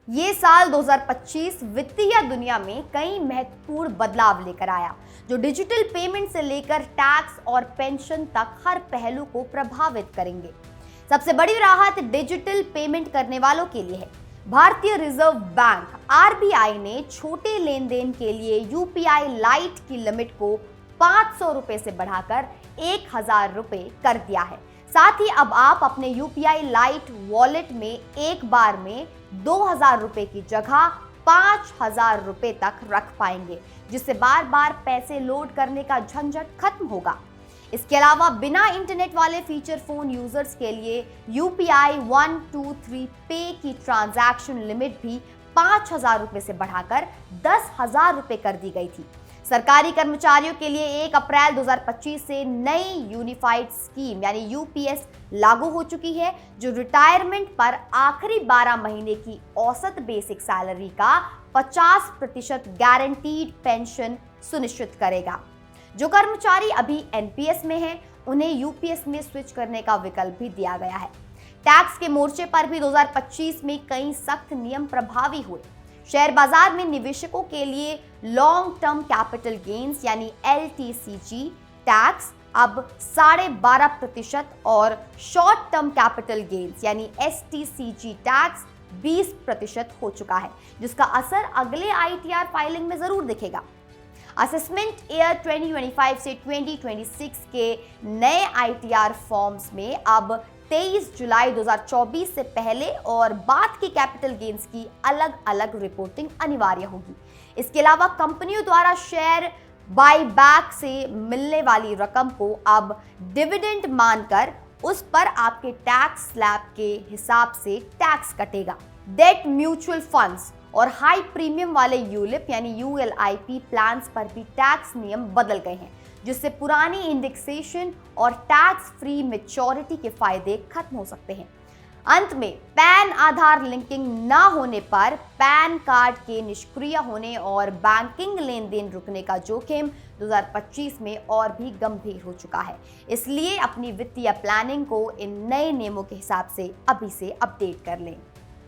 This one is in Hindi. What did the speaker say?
ये साल 2025 वित्तीय दुनिया में कई महत्वपूर्ण बदलाव लेकर आया, जो डिजिटल पेमेंट से लेकर टैक्स और पेंशन तक हर पहलू को प्रभावित करेंगे। सबसे बड़ी राहत डिजिटल पेमेंट करने वालों के लिए है। भारतीय रिजर्व बैंक आरबीआई ने छोटे लेन देन के लिए यूपीआई लाइट की लिमिट को 500 रुपए से बढ़ाकर 1000 रुपए कर दिया है। साथ ही अब आप अपने यूपीआई लाइट वॉलेट में एक बार में 2000 रुपए की जगह 5000 रुपए तक रख पाएंगे, जिससे बार बार पैसे लोड करने का झंझट खत्म होगा। इसके अलावा बिना इंटरनेट वाले फीचर फोन यूजर्स के लिए यूपीआई 123 पे की ट्रांजैक्शन लिमिट भी 5000 रुपए से बढ़ाकर 10,000 रुपए कर दी गई थी। सरकारी कर्मचारियों के लिए 1 अप्रैल 2025 से नई यूनिफाइड स्कीम यानी यूपीएस लागू हो चुकी है, जो रिटायरमेंट पर आखिरी 12 महीने की औसत बेसिक सैलरी का 50% गारंटीड पेंशन सुनिश्चित करेगा। जो कर्मचारी अभी एनपीएस में हैं, उन्हें यूपीएस में स्विच करने का विकल्प भी दिया गया है। टैक्स के मोर्चे पर भी 2025 में कई सख्त नियम प्रभावी हुए। शेयर बाजार में निवेशकों के लिए लॉन्ग टर्म कैपिटल गेन्स यानी एलटीसीजी टैक्स अब 12.5% और शॉर्ट टर्म कैपिटल गेन्स यानी एसटीसीजी टैक्स 20% हो चुका है, जिसका असर अगले आईटीआर फाइलिंग में जरूर दिखेगा। असेसमेंट ईयर 2025 से 2026 के नए आईटीआर फॉर्म्स में अब 23 जुलाई 2024 से पहले और बाद की कैपिटल गेन्स की अलग अलग रिपोर्टिंग अनिवार्य होगी। इसके अलावा कंपनियों द्वारा शेयर बाईबैक से मिलने वाली रकम को अब डिविडेंड मानकर उस पर आपके टैक्स स्लैब के हिसाब से टैक्स कटेगा। डेट म्यूचुअल फंड्स और हाई प्रीमियम वाले यूलिप यानी यूएलआईपी प्लान्स पर भी टैक्स नियम बदल गए हैं, जिससे पुरानी इंडेक्सेशन और टैक्स फ्री मैच्योरिटी के फायदे खत्म हो सकते हैं। अंत में पैन आधार लिंकिंग न होने पर पैन कार्ड के निष्क्रिय होने और बैंकिंग लेन देन रुकने का जोखिम 2025 में और भी गंभीर हो चुका है। इसलिए अपनी वित्तीय प्लानिंग को इन नए नियमों के हिसाब से अभी से अपडेट कर लें।